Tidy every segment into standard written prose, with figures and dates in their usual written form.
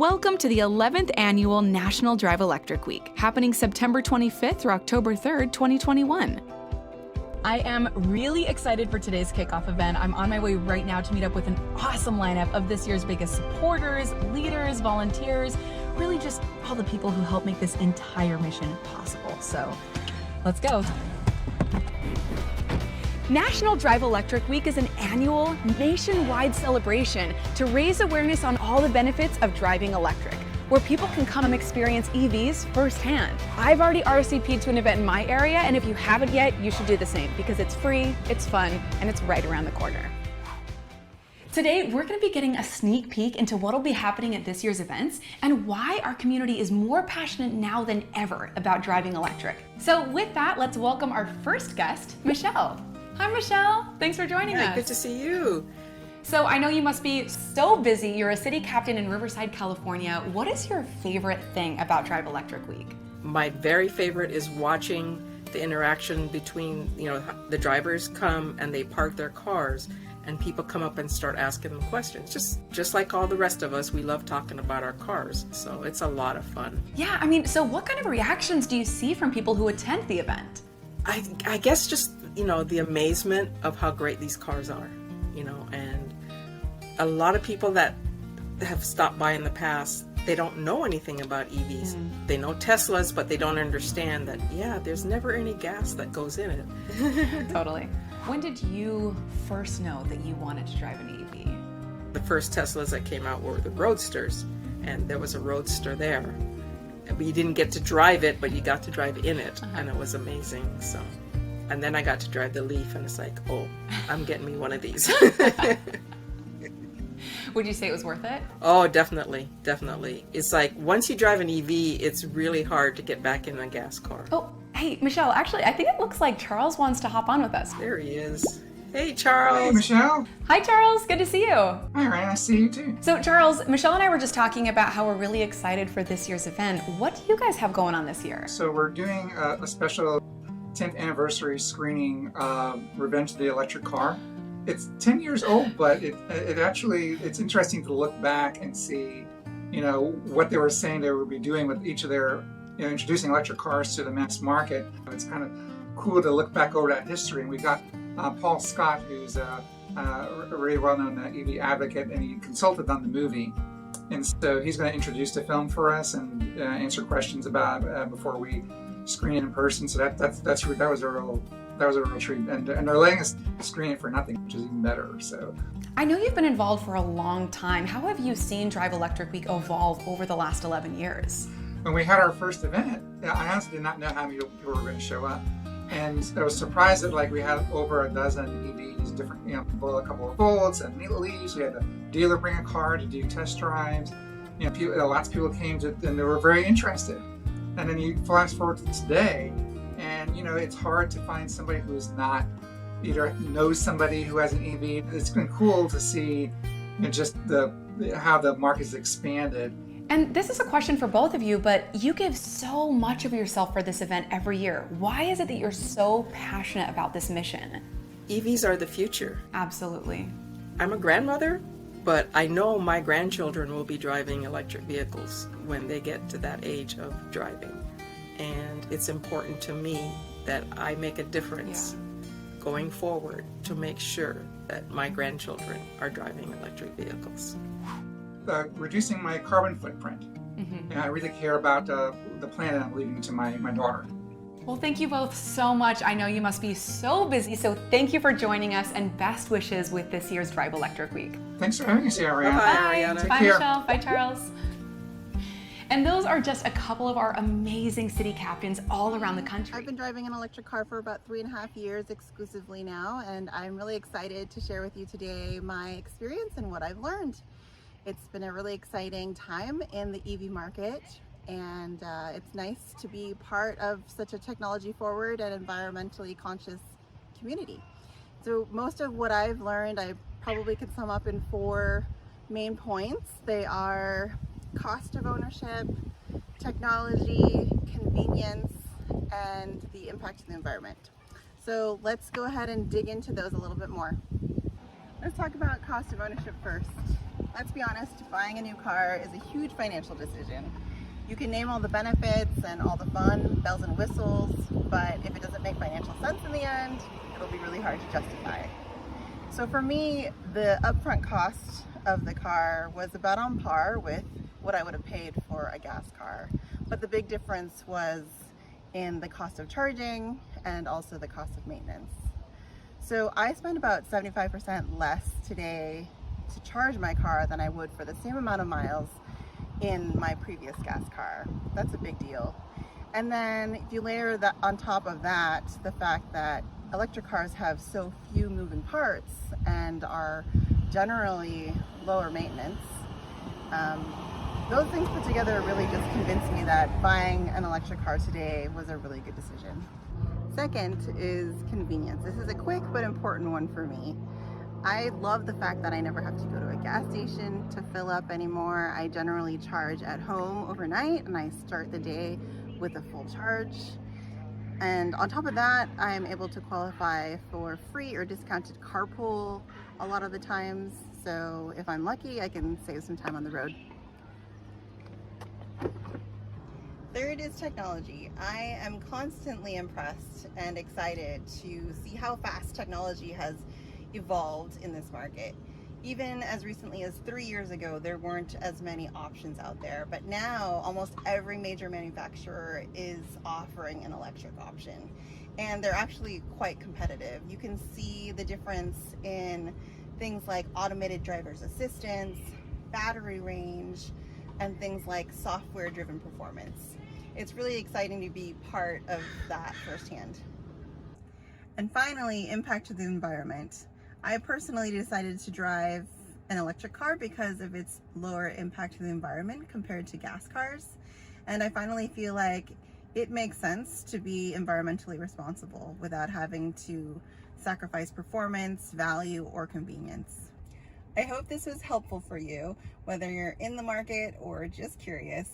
Welcome to the 11th Annual National Drive Electric Week, happening September 25th through October 3rd, 2021. I am really excited for today's kickoff event. I'm on my way right now to meet up with an awesome lineup of this year's biggest supporters, leaders, volunteers, really just all the people who help make this entire mission possible. So let's go. National Drive Electric Week is an annual nationwide celebration to raise awareness on all the benefits of driving electric, where people can come and experience EVs firsthand. I've already RSVP'd to an event in my area, and if you haven't yet, you should do the same because it's free, it's fun, and it's right around the corner. Today, we're going to be getting a sneak peek into what will be happening at this year's events and why our community is more passionate now than ever about driving electric. So with that, let's welcome our first guest, Michelle. Hi, Michelle. Thanks for joining us. Good to see you. So I know you must be so busy. You're a city captain in Riverside, California. What is your favorite thing about Drive Electric Week? My very favorite is watching the interaction between, the drivers come and they park their cars and people come up and start asking them questions. Just like all the rest of us, we love talking about our cars. So it's a lot of fun. Yeah, so what kind of reactions do you see from people who attend the event? I guess just, the amazement of how great these cars are, and a lot of people that have stopped by in the past, they don't know anything about EVs. They know Teslas, but they don't understand that, there's never any gas that goes in it. Totally. When did you first know that you wanted to drive an EV? The first Teslas that came out were the Roadsters, and there was a Roadster there. You didn't get to drive it, but you got to drive in it, and it was amazing. So, and then I got to drive the Leaf, and it's like, oh, I'm getting me one of these. Would you say it was worth it? Oh, definitely. It's like once you drive an EV, it's really hard to get back in a gas car. Oh, hey, Michelle, actually, I think it looks like Charles wants to hop on with us. There he is. Hey, Charles. Hey, Michelle. Hi, Charles. Good to see you. Hi, Ryan. Nice to see you too. So, Charles, Michelle and I were just talking about how we're really excited for this year's event. What do you guys have going on this year? So we're doing a special 10th anniversary screening of Revenge of the Electric Car. It's 10 years old, but it's interesting to look back and see, what they were saying they would be doing with each of their, introducing electric cars to the mass market. It's kind of cool to look back over that history. And we got Paul Scott, who's a really well-known EV advocate, and he consulted on the movie. And so he's going to introduce the film for us and answer questions about it before we screen it in person. So that was a real treat. And they're letting us screen it for nothing, which is even better. So I know you've been involved for a long time. How have you seen Drive Electric Week evolve over the last 11 years? When we had our first event, I honestly did not know how many people were going to show up. And I was surprised that we had over a dozen EVs, different, a couple of Volts and Leafs. We had a dealer bring a car to do test drives. Lots of people came and they were very interested. And then you flash forward to today, and it's hard to find somebody who is not either knows somebody who has an EV. It's been cool to see just how the market has expanded. And this is a question for both of you, but you give so much of yourself for this event every year. Why is it that you're so passionate about this mission? EVs are the future. Absolutely. I'm a grandmother, but I know my grandchildren will be driving electric vehicles when they get to that age of driving. And it's important to me that I make a difference going forward to make sure that my grandchildren are driving electric vehicles. Reducing my carbon footprint. And I really care about the planet I'm leaving to my daughter. Well, thank you both so much. I know you must be so busy, so thank you for joining us and best wishes with this year's Drive Electric Week. Thanks for having us here, Ariana. Bye, Ariana. Bye, Michelle. Bye, Charles. And those are just a couple of our amazing city captains all around the country. I've been driving an electric car for about 3.5 years exclusively now, and I'm really excited to share with you today my experience and what I've learned. It's been a really exciting time in the EV market, and it's nice to be part of such a technology forward and environmentally conscious community. So most of what I've learned, I probably could sum up in 4 main points. They are cost of ownership, technology, convenience, and the impact of the environment. So let's go ahead and dig into those a little bit more. Let's talk about cost of ownership first. Let's be honest, buying a new car is a huge financial decision. You can name all the benefits and all the fun, bells and whistles, but if it doesn't make financial sense in the end, it'll be really hard to justify. So for me, the upfront cost of the car was about on par with what I would have paid for a gas car. But the big difference was in the cost of charging and also the cost of maintenance. So I spend about 75% less today to charge my car than I would for the same amount of miles in my previous gas car. That's a big deal. And then if you layer that on top of that, the fact that electric cars have so few moving parts and are generally lower maintenance, those things put together really just convinced me that buying an electric car today was a really good decision. Second is convenience. This is a quick but important one for me. I love the fact that I never have to go to a gas station to fill up anymore. I generally charge at home overnight and I start the day with a full charge. And on top of that, I am able to qualify for free or discounted carpool a lot of the times. So if I'm lucky, I can save some time on the road. Third is technology. I am constantly impressed and excited to see how fast technology has evolved in this market. Even as recently as 3 years ago, there weren't as many options out there, but now almost every major manufacturer is offering an electric option, and they're actually quite competitive. You can see the difference in things like automated driver's assistance, battery range, and things like software-driven performance. It's really exciting to be part of that firsthand. And finally, impact to the environment. I personally decided to drive an electric car because of its lower impact to the environment compared to gas cars. And I finally feel like it makes sense to be environmentally responsible without having to sacrifice performance, value, or convenience. I hope this was helpful for you, whether you're in the market or just curious.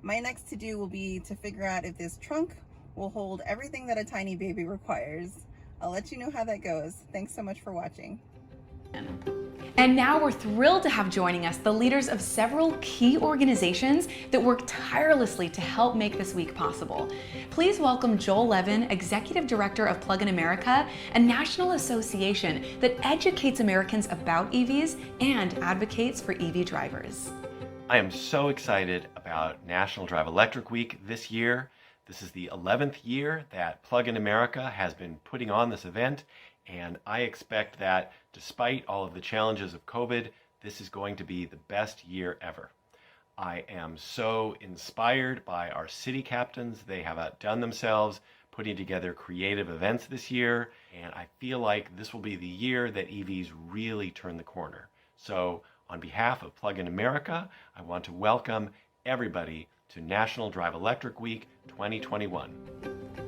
My next to-do will be to figure out if this trunk will hold everything that a tiny baby requires. I'll let you know how that goes. Thanks so much for watching. And now we're thrilled to have joining us the leaders of several key organizations that work tirelessly to help make this week possible. Please welcome Joel Levin, Executive Director of Plug in America, a national association that educates Americans about EVs and advocates for EV drivers. I am so excited about National Drive Electric Week this year. This is the 11th year that Plug in America has been putting on this event, and I expect that despite all of the challenges of COVID, this is going to be the best year ever. I am so inspired by our city captains. They have outdone themselves putting together creative events this year, and I feel like this will be the year that EVs really turn the corner. So on behalf of Plug in America, I want to welcome everybody to National Drive Electric Week 2021.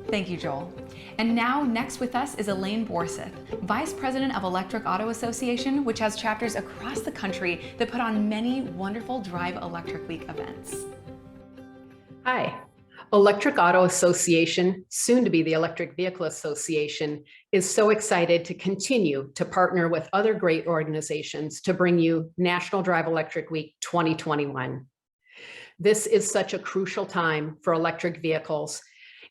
Thank you, Joel. And now next with us is Elaine Borseth, Vice President of Electric Auto Association, which has chapters across the country that put on many wonderful Drive Electric Week events. Hi. Electric Auto Association, soon to be the Electric Vehicle Association, is so excited to continue to partner with other great organizations to bring you National Drive Electric Week 2021. This is such a crucial time for electric vehicles,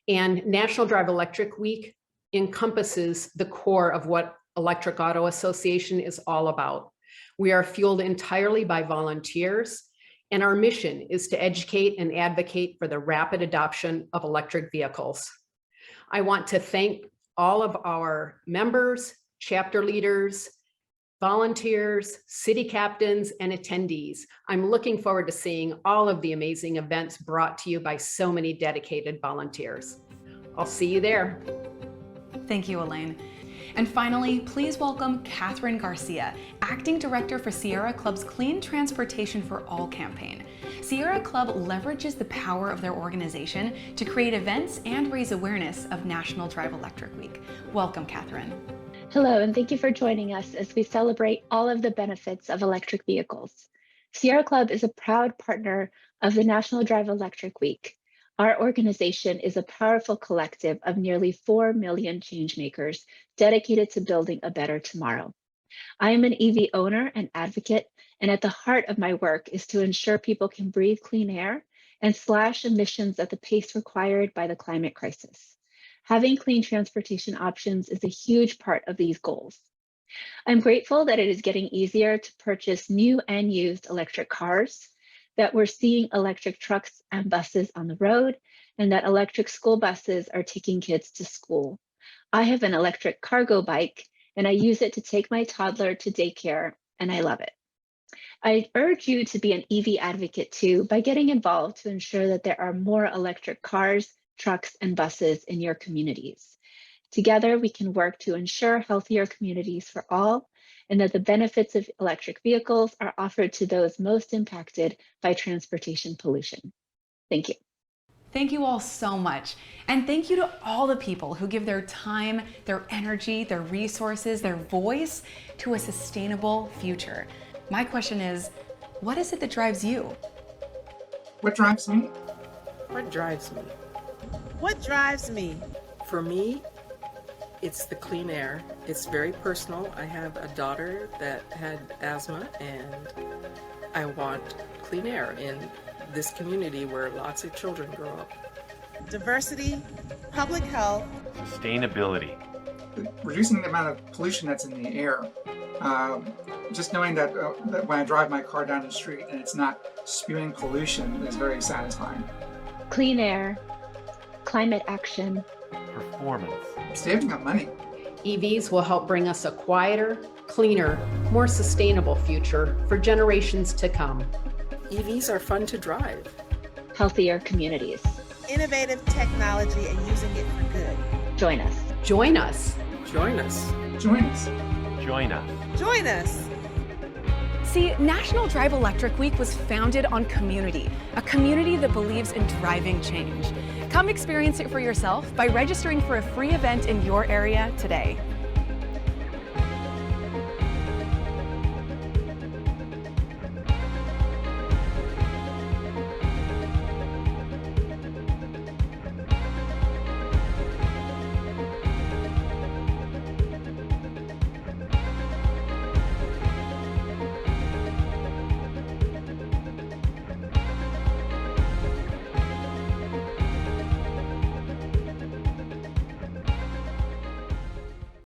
and National Drive Electric Week encompasses the core of what Electric Auto Association is all about. We are fueled entirely by volunteers, and our mission is to educate and advocate for the rapid adoption of electric vehicles. I want to thank all of our members, chapter leaders, volunteers, city captains, and attendees. I'm looking forward to seeing all of the amazing events brought to you by so many dedicated volunteers. I'll see you there. Thank you, Elaine. And finally, please welcome Catherine Garcia, Acting Director for Sierra Club's Clean Transportation for All campaign. Sierra Club leverages the power of their organization to create events and raise awareness of National Drive Electric Week. Welcome, Catherine. Hello, and thank you for joining us as we celebrate all of the benefits of electric vehicles. Sierra Club is a proud partner of the National Drive Electric Week. Our organization is a powerful collective of nearly 4 million changemakers dedicated to building a better tomorrow. I am an EV owner and advocate, and at the heart of my work is to ensure people can breathe clean air and slash emissions at the pace required by the climate crisis. Having clean transportation options is a huge part of these goals. I'm grateful that it is getting easier to purchase new and used electric cars, that we're seeing electric trucks and buses on the road, and that electric school buses are taking kids to school. I have an electric cargo bike, and I use it to take my toddler to daycare, and I love it. I urge you to be an EV advocate too by getting involved to ensure that there are more electric cars, trucks, and buses in your communities. Together, we can work to ensure healthier communities for all, and that the benefits of electric vehicles are offered to those most impacted by transportation pollution. Thank you. Thank you all so much. And thank you to all the people who give their time, their energy, their resources, their voice to a sustainable future. My question is, what is it that drives you? What drives me? What drives me? What drives me? For me, it's the clean air. It's very personal. I have a daughter that had asthma, and I want clean air in this community where lots of children grow up. Diversity, public health, Sustainability. Reducing the amount of pollution that's in the air. Just knowing that when I drive my car down the street and it's not spewing pollution is very satisfying. Clean air, climate action, Performance. Saving up money. EVs will help bring us a quieter, cleaner, more sustainable future for generations to come. EVs are fun to drive. healthier communities. innovative technology, and using it for good. Join us. Join us. Join us. Join us. Join us. Join us. See, National Drive Electric Week was founded on community, a community that believes in driving change. Come experience it for yourself by registering for a free event in your area today.